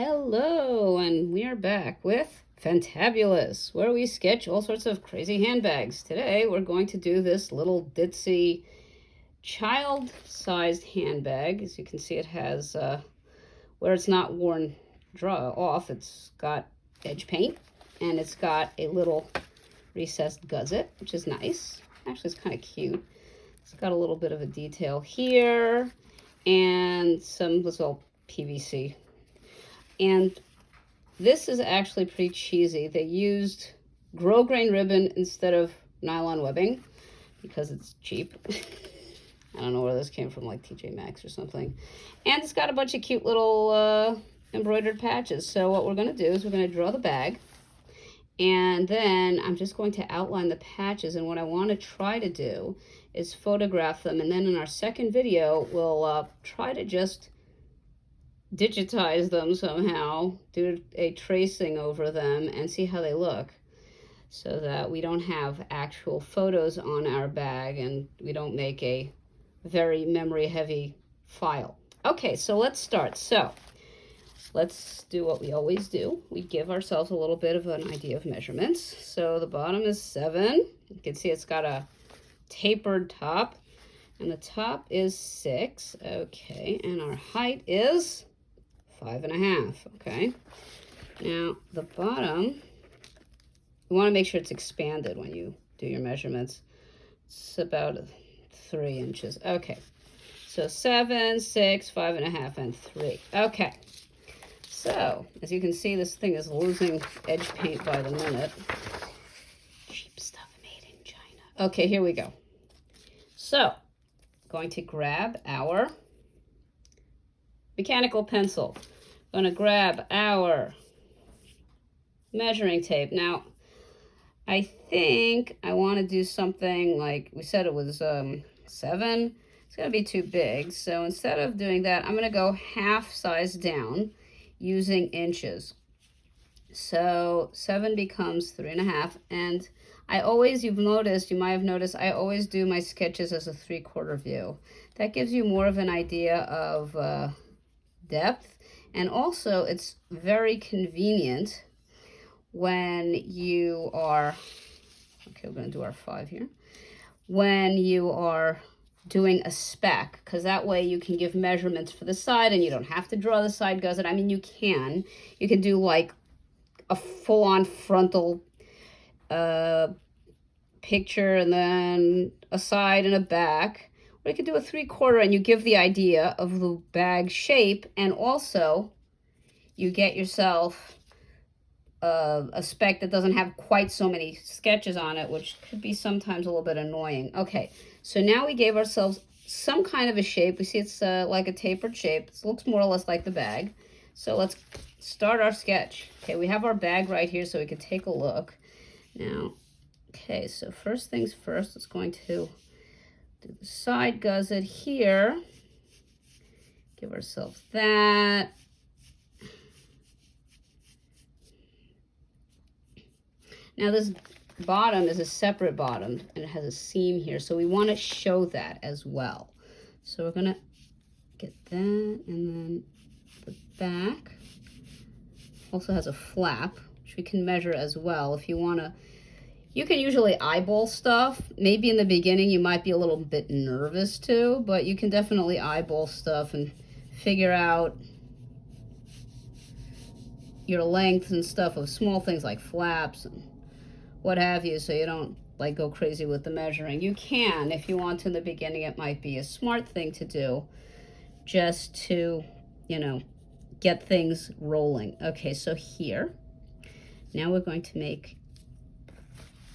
Hello, and we are back with Fantabulous, where we sketch all sorts of crazy handbags. Today, we're going to do this little ditzy child-sized handbag. As you can see, it has, where it's not worn off, it's got edge paint, and it's got a little recessed gusset, which is nice. Actually, it's kind of cute. It's got a little bit of a detail here, and some little PVC. And this is actually pretty cheesy. They used grosgrain ribbon instead of nylon webbing because it's cheap. I don't know where this came from, like TJ Maxx or something. And it's got a bunch of cute little embroidered patches. So what we're going to do is we're going to draw the bag. And then I'm just going to outline the patches. And what I want to try to do is photograph them. And then in our second video, we'll try to just digitize them somehow, do a tracing over them, and see how they look, so that we don't have actual photos on our bag and we don't make a very memory heavy file. Okay, so let's start. So let's do what we always do. We give ourselves a little bit of an idea of measurements. So the bottom is 7. You can see it's got a tapered top, and the top is 6. Okay, and our height is 5.5. Okay, now the bottom, you want to make sure it's expanded when you do your measurements. It's about 3 inches. Okay, so 7, 6, 5.5, and 3. Okay, so as you can see, this thing is losing edge paint by the minute. Cheap stuff made in China. Okay, here we go. So going to grab our mechanical pencil. I'm going to grab our measuring tape. Now, I think I want to do something like, we said it was 7. It's going to be too big. So instead of doing that, I'm going to go half size down using inches. So 7 becomes 3.5. And I always, you might have noticed, I always do my sketches as a 3/4 view. That gives you more of an idea of depth. And also, it's very convenient when you are, okay, we're going to do our 5 here, when you are doing a spec, because that way you can give measurements for the side and you don't have to draw the side gusset. I mean, you can do like a full-on frontal picture and then a side and a back. Or you could do a 3/4 and you give the idea of the bag shape, and also you get yourself a spec that doesn't have quite so many sketches on it, which could be sometimes a little bit annoying. Okay, so now we gave ourselves some kind of a shape. We see it's like a tapered shape. It looks more or less like the bag. So let's start our sketch. Okay, we have our bag right here so we can take a look. Now, okay, so first things first, it's going to do the side gusset here. Give ourselves that. Now this bottom is a separate bottom and it has a seam here, so we want to show that as well. So we're gonna get that, and then the back also has a flap, which we can measure as well if you want to. You can usually eyeball stuff. Maybe in the beginning you might be a little bit nervous too, but you can definitely eyeball stuff and figure out your lengths and stuff of small things like flaps and what have you, so you don't like go crazy with the measuring. You can, if you want to in the beginning. It might be a smart thing to do just to, get things rolling. Okay, so here, now we're going to make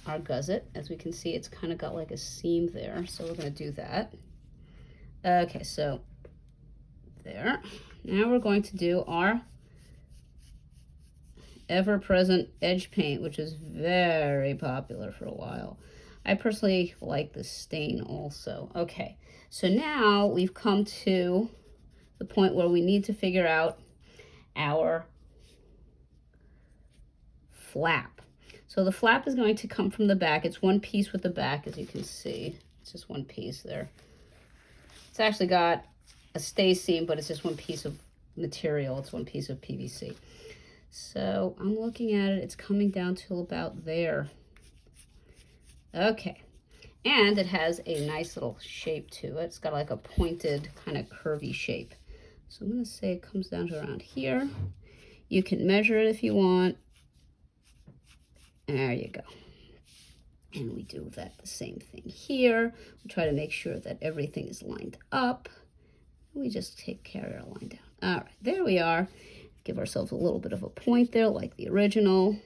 our gusset. As we can see, it's kind of got like a seam there, so we're going to do that. Okay, so there. Now we're going to do our ever-present edge paint, which is very popular for a while. I personally like the stain also. Okay, so now we've come to the point where we need to figure out our flap. So the flap is going to come from the back. It's one piece with the back, as you can see. It's just one piece there. It's actually got a stay seam, but it's just one piece of material. It's one piece of PVC. So I'm looking at it. It's coming down to about there. Okay. And it has a nice little shape to it. It's got like a pointed kind of curvy shape. So I'm going to say it comes down to around here. You can measure it if you want. There you go. And we do that the same thing here. We try to make sure that everything is lined up. We just carry our line down. All right, there we are. Give ourselves a little bit of a point there like the original.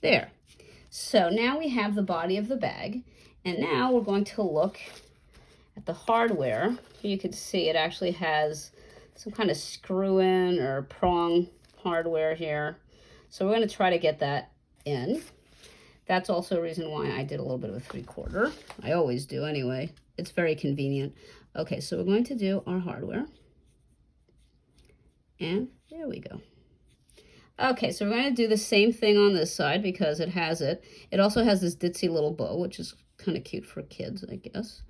There. So now we have the body of the bag. And now we're going to look at the hardware. You can see it actually has some kind of screw-in or prong hardware here. So we're going to try to get that in. That's also a reason why I did a little bit of a 3/4. I always do anyway. It's very convenient. Okay, so we're going to do our hardware. And there we go. Okay, so we're going to do the same thing on this side because it has it. It also has this ditzy little bow, which is kind of cute for kids, I guess.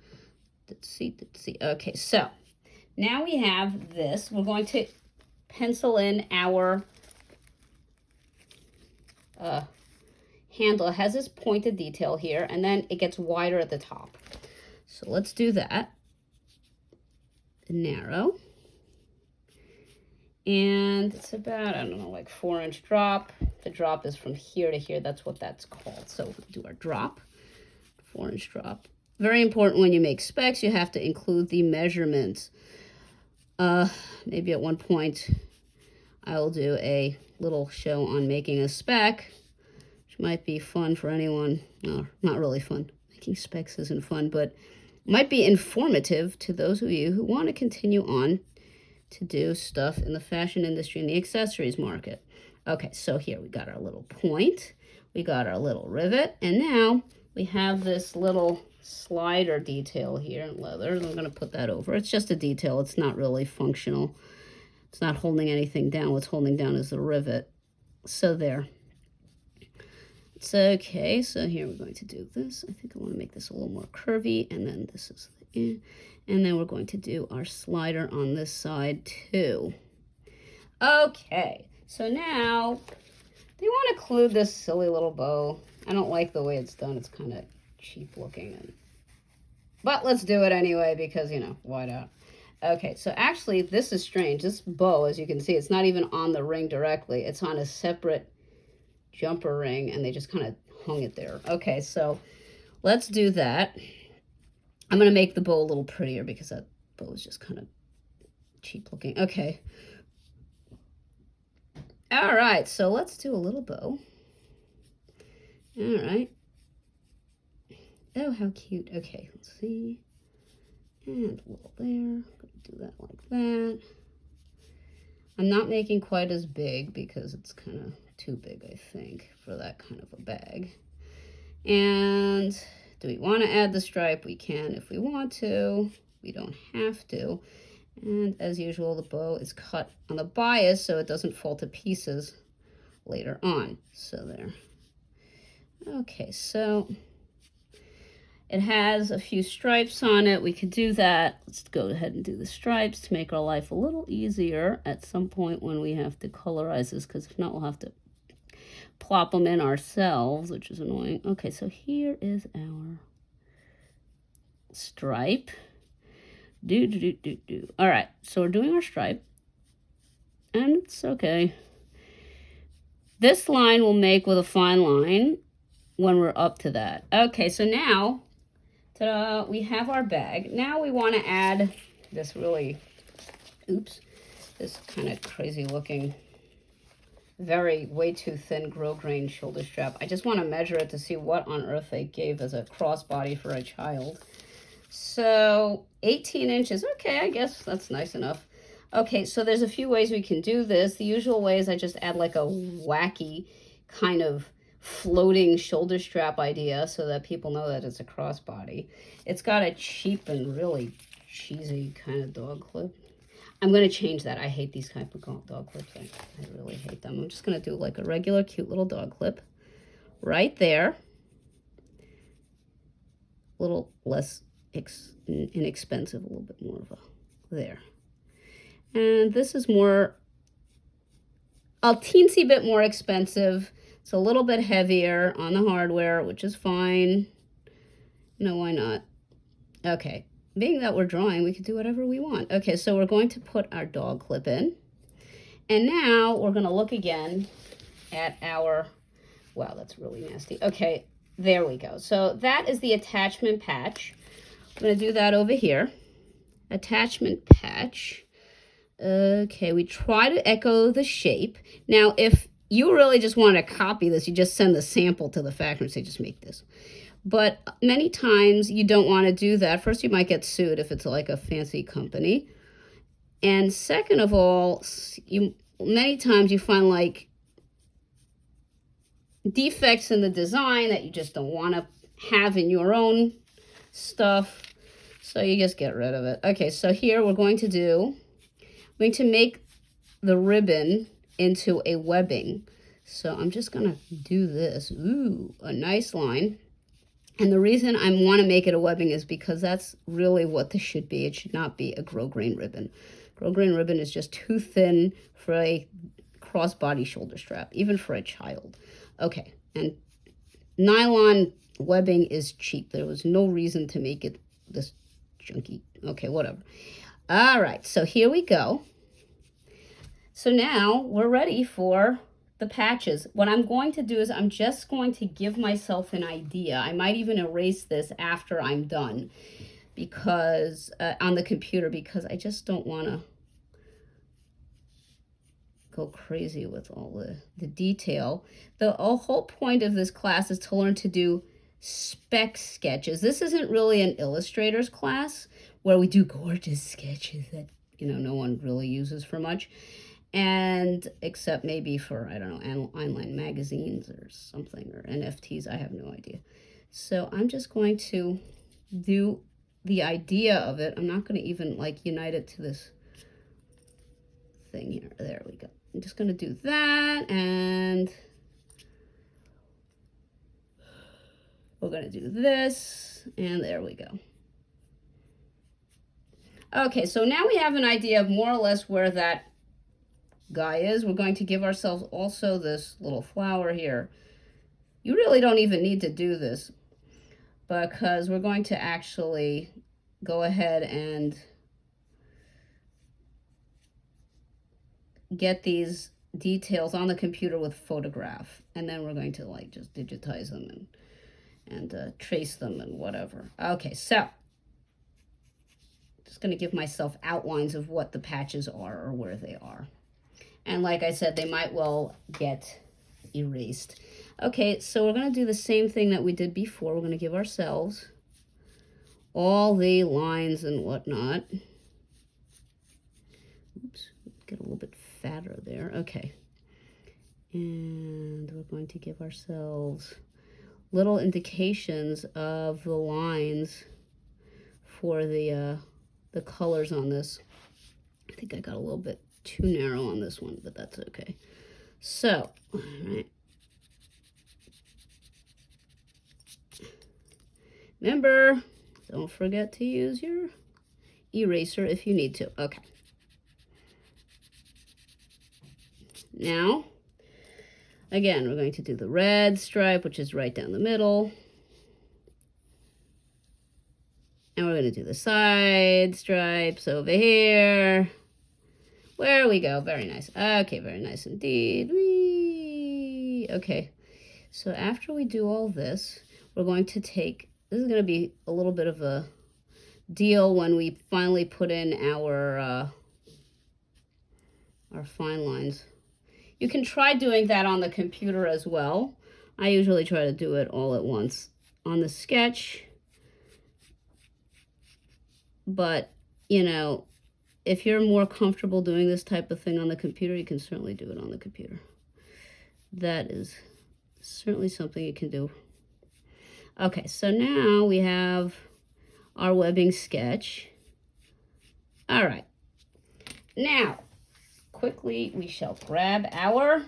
Ditzy. Okay, so now we have this. We're going to pencil in our handle. It has this pointed detail here, and then it gets wider at the top. So let's do that. Narrow. And it's about, I don't know, like 4-inch drop. The drop is from here to here. That's what that's called. So we'll do our drop, 4-inch drop. Very important when you make specs, you have to include the measurements. Maybe at one point I will do a little show on making a spec, which might be fun for anyone. No, not really fun. Making specs isn't fun, but might be informative to those of you who want to continue on to do stuff in the fashion industry and the accessories market. Okay, so here we got our little point, we got our little rivet, and now we have this little slider detail here in leather. I'm going to put that over. It's just a detail. It's not really functional. It's not holding anything down. What's holding down is the rivet. So there. It's okay. So here we're going to do this. I think I want to make this a little more curvy, and then this is the and then we're going to do our slider on this side too. Okay, so now do you want to include this silly little bow? I don't like the way it's done. It's kind of cheap looking, but let's do it anyway because, you know, why not? Okay, so actually this is strange. This bow, as you can see, it's not even on the ring directly. It's on a separate jumper ring, and they just kind of hung it there. Okay, so let's do that. I'm going to make the bow a little prettier because that bow is just kind of cheap looking. Okay. All right, so let's do a little bow. All right. Oh, how cute. Okay, let's see. And a little there. I'm going to do that like that. I'm not making quite as big because it's kind of too big, I think, for that kind of a bag. And do we want to add the stripe? We can if we want to. We don't have to. And as usual, the bow is cut on the bias so it doesn't fall to pieces later on. So there. Okay, so it has a few stripes on it. We could do that. Let's go ahead and do the stripes to make our life a little easier at some point when we have to colorize this, because if not, we'll have to plop them in ourselves, which is annoying. Okay, so here is our stripe. All right, so we're doing our stripe, and it's okay. This line we'll make with a fine line when we're up to that. Okay, so now ta-da, we have our bag. Now we want to add this really, this kind of crazy looking, way too thin grosgrain shoulder strap. I just want to measure it to see what on earth they gave as a crossbody for a child. So 18 inches. Okay, I guess that's nice enough. Okay, so there's a few ways we can do this. The usual way is I just add like a wacky kind of floating shoulder strap idea so that people know that it's a crossbody. It's got a cheap and really cheesy kind of dog clip. I'm going to change that. I hate these type of dog clips. I really hate them. I'm just going to do like a regular cute little dog clip right there. A little less inexpensive, a little bit more of a there. And this is more, a teensy bit more expensive. It's a little bit heavier on the hardware, which is fine. No, why not? Okay, being that we're drawing, we can do whatever we want. Okay, so we're going to put our dog clip in. And now we're going to look again at our, wow, that's really nasty. Okay, there we go. So that is the attachment patch. I'm going to do that over here. Attachment patch. Okay, we try to echo the shape. Now, if you really just want to copy this, you just send the sample to the factory and say, just make this. But many times you don't want to do that. First, you might get sued if it's like a fancy company. And second of all, many times you find like defects in the design that you just don't want to have in your own stuff. So you just get rid of it. Okay, so here we're going to make the ribbon into a webbing. So I'm just going to do this. Ooh, a nice line. And the reason I want to make it a webbing is because that's really what this should be. It should not be a grosgrain ribbon. Grosgrain ribbon is just too thin for a crossbody shoulder strap, even for a child. Okay, and nylon webbing is cheap. There was no reason to make it this junky. Okay, whatever. All right, so here we go. So now we're ready for the patches. What I'm going to do is I'm just going to give myself an idea. I might even erase this after I'm done because on the computer, because I just don't want to go crazy with all the detail. The whole point of this class is to learn to do spec sketches. This isn't really an illustrator's class where we do gorgeous sketches that, you know, no one really uses for much. And except maybe for, I don't know, online magazines or something, or NFTs, I have no idea. So I'm just going to do the idea of it. I'm not going to even like unite it to this thing here. There we go. I'm just going to do that, and we're going to do this, and there we go. Okay, so now we have an idea of more or less where that guy is. We're going to give ourselves also this little flower here. You really don't even need to do this because we're going to actually go ahead and get these details on the computer with photograph, and then we're going to like just digitize them and trace them and whatever. Okay, so just going to give myself outlines of what the patches are or where they are. And like I said, they might well get erased. Okay, so we're going to do the same thing that we did before. We're going to give ourselves all the lines and whatnot. Oops, get a little bit fatter there. Okay. And we're going to give ourselves little indications of the lines for the colors on this. I think I got a little bit too narrow on this one, but that's okay. So, all right. Remember, don't forget to use your eraser if you need to. Okay. Now, again, we're going to do the red stripe, which is right down the middle. And we're going to do the side stripes over here. There we go. Very nice. Okay, very nice indeed. Whee! Okay, so after we do all this, we're going to take, this is going to be a little bit of a deal when we finally put in our fine lines. You can try doing that on the computer as well. I usually try to do it all at once on the sketch. But, you know, if you're more comfortable doing this type of thing on the computer, you can certainly do it on the computer. That is certainly something you can do. Okay, so now we have our webbing sketch. All right. Now, quickly, we shall grab our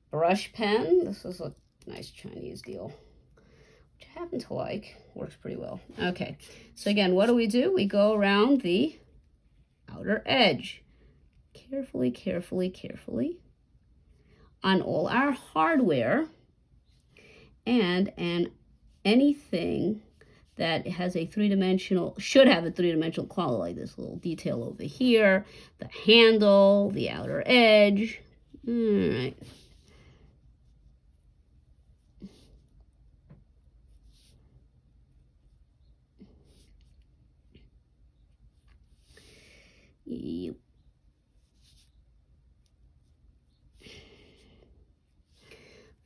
brush pen. This is a nice Chinese deal, which I happen to like. Works pretty well. Okay, so again, what do? We go around the outer edge. Carefully, carefully, carefully. On all our hardware and anything that has a three-dimensional, should have a three-dimensional quality, like this little detail over here, the handle, the outer edge. All right. Yep.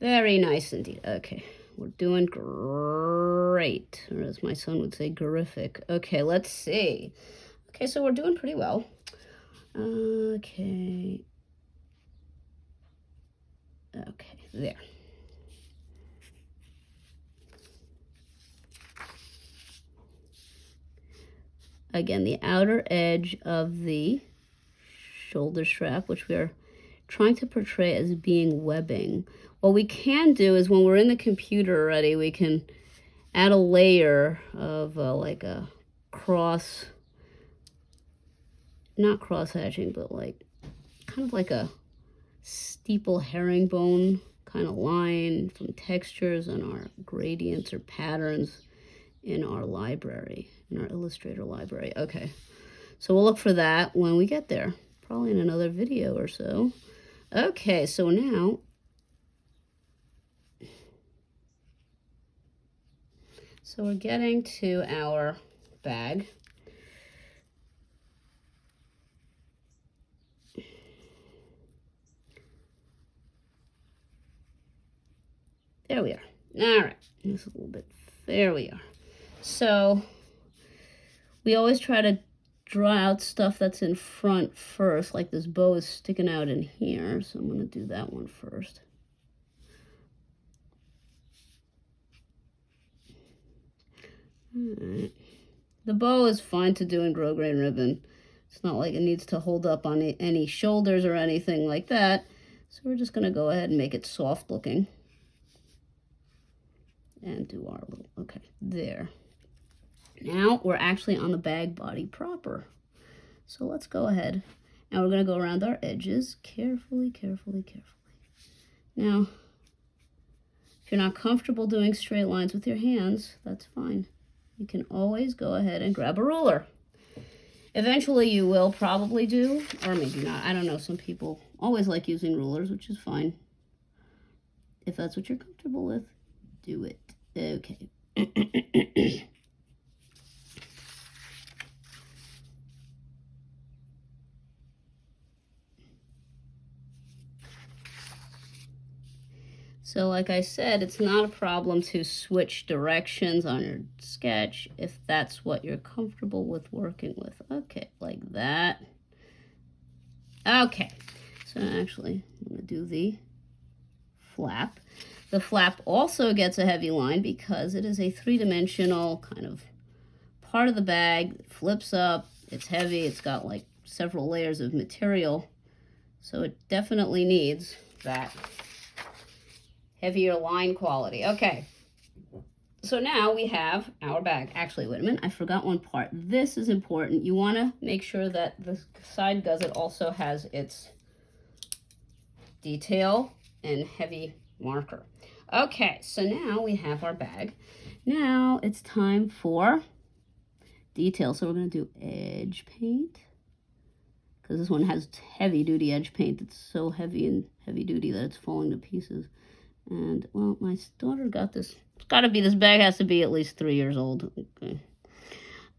Very nice indeed. Okay, we're doing great, or as my son would say, terrific. Okay, let's see. Okay, so we're doing pretty well. Okay. Okay, there. Again, the outer edge of the shoulder strap, which we are trying to portray as being webbing. What we can do is when we're in the computer already, we can add a layer of like a cross, not cross hatching, but like kind of like a steeple herringbone kind of line from textures and our gradients or patterns in our library, in our Illustrator library. Okay, so we'll look for that when we get there, probably in another video or so. Okay, so now we're getting to our bag. There we are. All right, just a little bit. There we are. So we always try to draw out stuff that's in front first, like this bow is sticking out in here, so I'm going to do that one first. All right. The bow is fine to do in grosgrain ribbon. It's not like it needs to hold up on any shoulders or anything like that. So we're just going to go ahead and make it soft looking. And do our little, okay, there. Now we're actually on the bag body proper. So let's go ahead. Now we're going to go around our edges carefully, carefully, carefully. Now, if you're not comfortable doing straight lines with your hands, that's fine. You can always go ahead and grab a ruler. Eventually you will probably do, or maybe not. I don't know. Some people always like using rulers, which is fine. If that's what you're comfortable with, do it. Okay. So like I said, it's not a problem to switch directions on your sketch if that's what you're comfortable with working with. Okay, like that. Okay, so actually I'm going to do the flap. The flap also gets a heavy line because it is a three-dimensional kind of part of the bag. It flips up, it's heavy, it's got like several layers of material, so it definitely needs that heavier line quality. Okay, so now we have our bag. Actually, wait a minute, I forgot one part. This is important. You want to make sure that the side gusset also has its detail and heavy marker. Okay, so now we have our bag. Now it's time for detail. So we're going to do edge paint, because this one has heavy duty edge paint. It's so heavy and heavy duty that it's falling to pieces. And well, my daughter got this. It's got to be, this bag has to be at least 3 years old. Okay.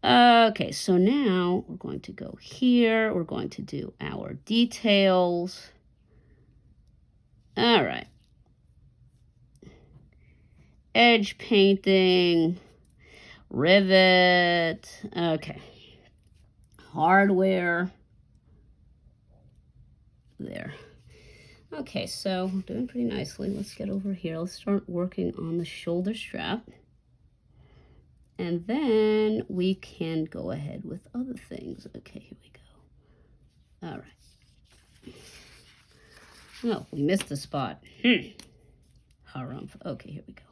Okay, so now we're going to go here. We're going to do our details. All right. Edge painting, rivet. Okay. Hardware. There. Okay, so we're doing pretty nicely. Let's get over here. Let's start working on the shoulder strap. And then we can go ahead with other things. Okay, here we go. All right. Oh, we missed the spot. Harumph. Okay, here we go.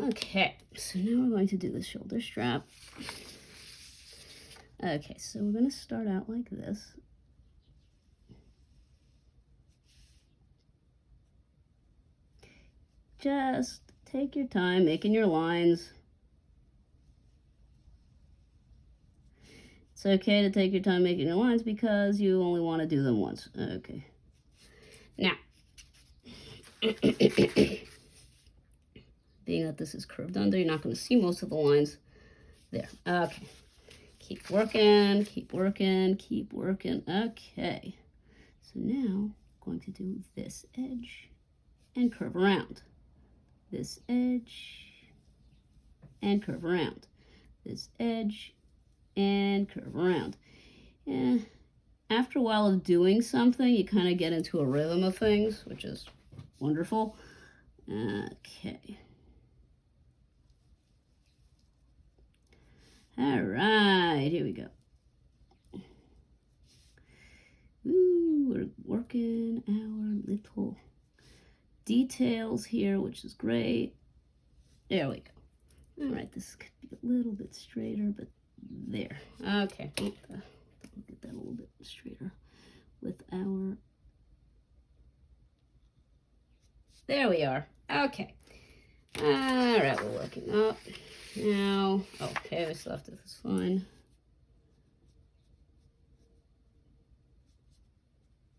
Okay, so now we're going to do the shoulder strap. Okay, so we're going to start out like this. Just take your time making your lines. It's okay to take your time making your lines because you only want to do them once. Okay. Now, being that this is curved under, you're not going to see most of the lines there. Okay. Keep working, keep working, keep working. Okay. So now I'm going to do this edge and curve around. This edge and curve around. This edge and curve around. Yeah. After a while of doing something, you kind of get into a rhythm of things, which is wonderful. Okay. All right, here we go. Ooh, we're working our little details here, which is great. There we go. All right, this could be a little bit straighter, but there. Okay, we'll get that a little bit straighter with our... There we are. Okay. All right, we're working up now. Okay, we still have to, this line.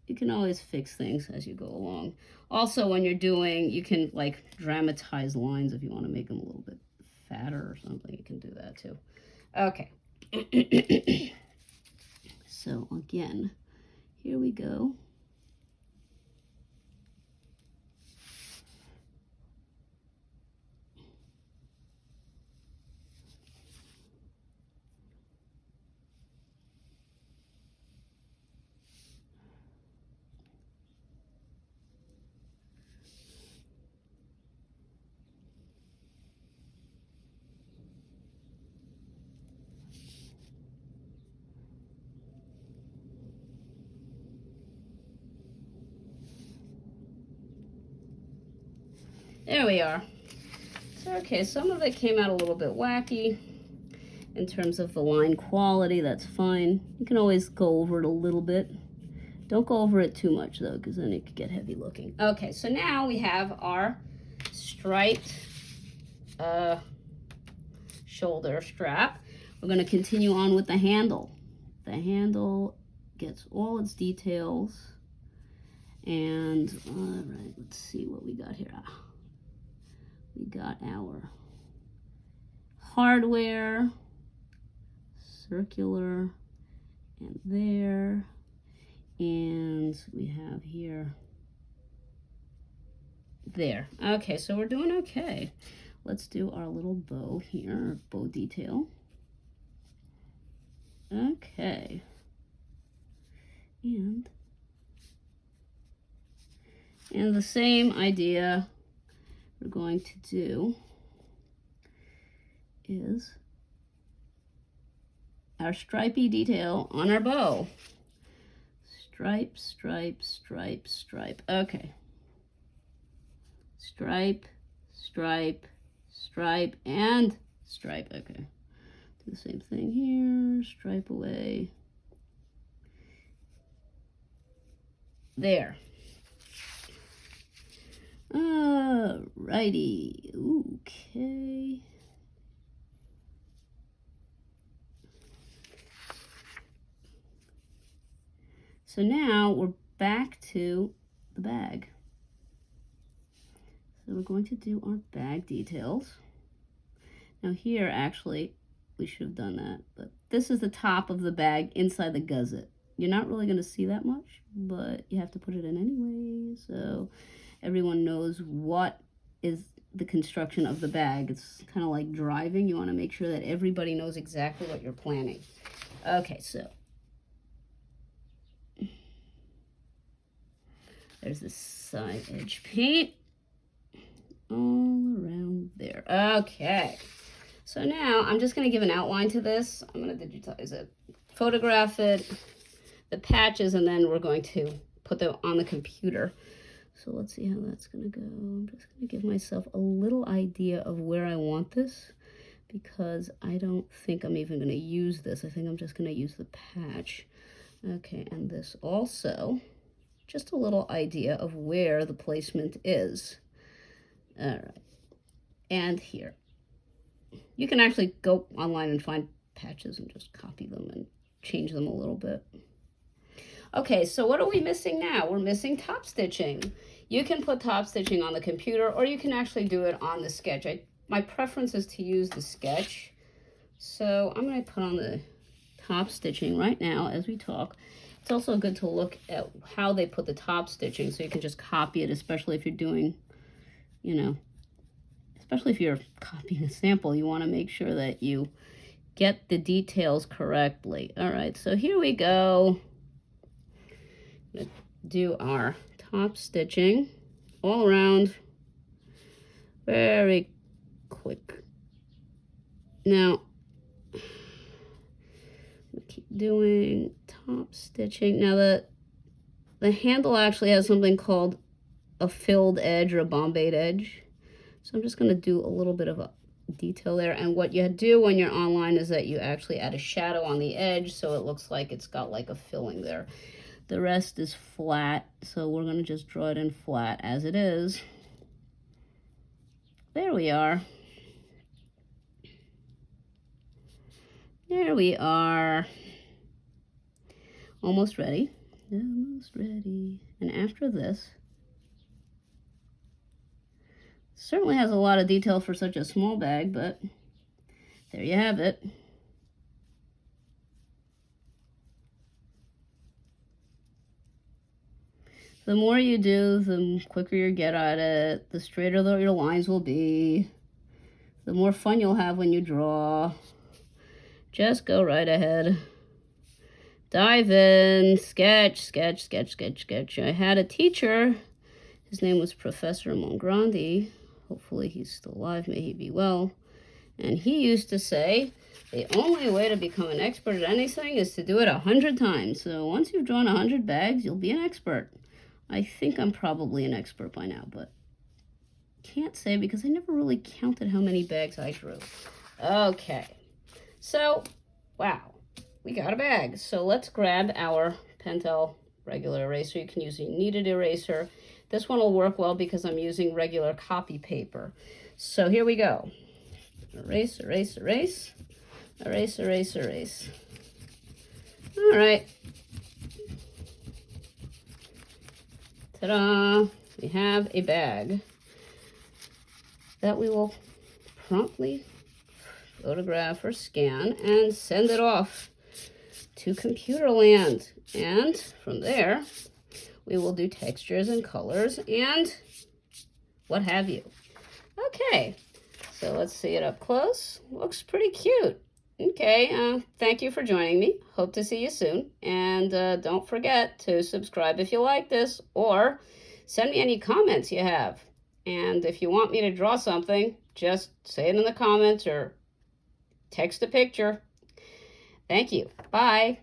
You can always fix things as you go along. Also, when you're doing, you can like dramatize lines if you want to make them a little bit fatter or something. You can do that too. Okay. So again, here we go. There we are. So, okay, some of it came out a little bit wacky in terms of the line quality. That's fine. You can always go over it a little bit. Don't go over it too much, though, because then it could get heavy looking. Okay, so now we have our striped shoulder strap. We're going to continue on with the handle. The handle gets all its details. And, all right, let's see what we got here. We got our hardware, circular, and there. And we have here, there. Okay, so we're doing okay. Let's do our little bow here, bow detail. Okay. And the same idea we're going to do is our stripey detail on our bow. Stripe, stripe, stripe, stripe. Okay. Stripe, stripe, stripe, and stripe. Okay. Do the same thing here. Stripe away. There. Alrighty. Okay. So now we're back to the bag. So we're going to do our bag details. Now here, actually, we should have done that, but this is the top of the bag inside the gusset. You're not really going to see that much, but you have to put it in anyway, so everyone knows what is the construction of the bag. It's kind of like driving. You want to make sure that everybody knows exactly what you're planning. Okay, so there's this side edge paint all around there. Okay, so now I'm just going to give an outline to this. I'm going to digitize it, photograph it, the patches, and then we're going to put them on the computer. So let's see how that's going to go. I'm just going to give myself a little idea of where I want this because I don't think I'm even going to use this. I think I'm just going to use the patch. Okay, and this also, just a little idea of where the placement is. All right, and here. You can actually go online and find patches and just copy them and change them a little bit. Okay, so what are we missing now? We're missing top stitching. You can put top stitching on the computer, or you can actually do it on the sketch. My preference is to use the sketch. So I'm going to put on the top stitching right now as we talk. It's also good to look at how they put the top stitching so you can just copy it, especially if you're doing, you know, especially if you're copying a sample, you want to make sure that you get the details correctly. All right, so here we go. I'm gonna do our top stitching all around, very quick. Now, keep doing top stitching. Now the handle actually has something called a filled edge or a bombade edge. So I'm just going to do a little bit of a detail there. And what you do when you're online is that you actually add a shadow on the edge so it looks like it's got like a filling there. The rest is flat, so we're going to just draw it in flat as it is. There we are. There we are. Almost ready. Almost ready. And after this, certainly has a lot of detail for such a small bag, but there you have it. The more you do, the quicker you get at it, the straighter your lines will be, the more fun you'll have when you draw. Just go right ahead. Dive in, sketch, sketch, sketch, sketch, sketch. I had a teacher, his name was Professor Mongrandi. Hopefully he's still alive, may he be well. And he used to say, the only way to become an expert at anything is to do it 100 times. So once you've drawn 100 bags, you'll be an expert. I think I'm probably an expert by now, but can't say because I never really counted how many bags I drew. Okay, so, wow, we got a bag. So let's grab our Pentel regular eraser. You can use a kneaded eraser. This one will work well because I'm using regular copy paper. So here we go. Erase, erase, erase. Erase, erase, erase. All right. Ta-da! We have a bag that we will promptly photograph or scan and send it off to Computerland. And from there, we will do textures and colors and what have you. Okay, so let's see it up close. Looks pretty cute. Okay, thank you for joining me. Hope to see you soon. And don't forget to subscribe if you like this, or send me any comments you have. And if you want me to draw something, just say it in the comments or text a picture. Thank you. Bye.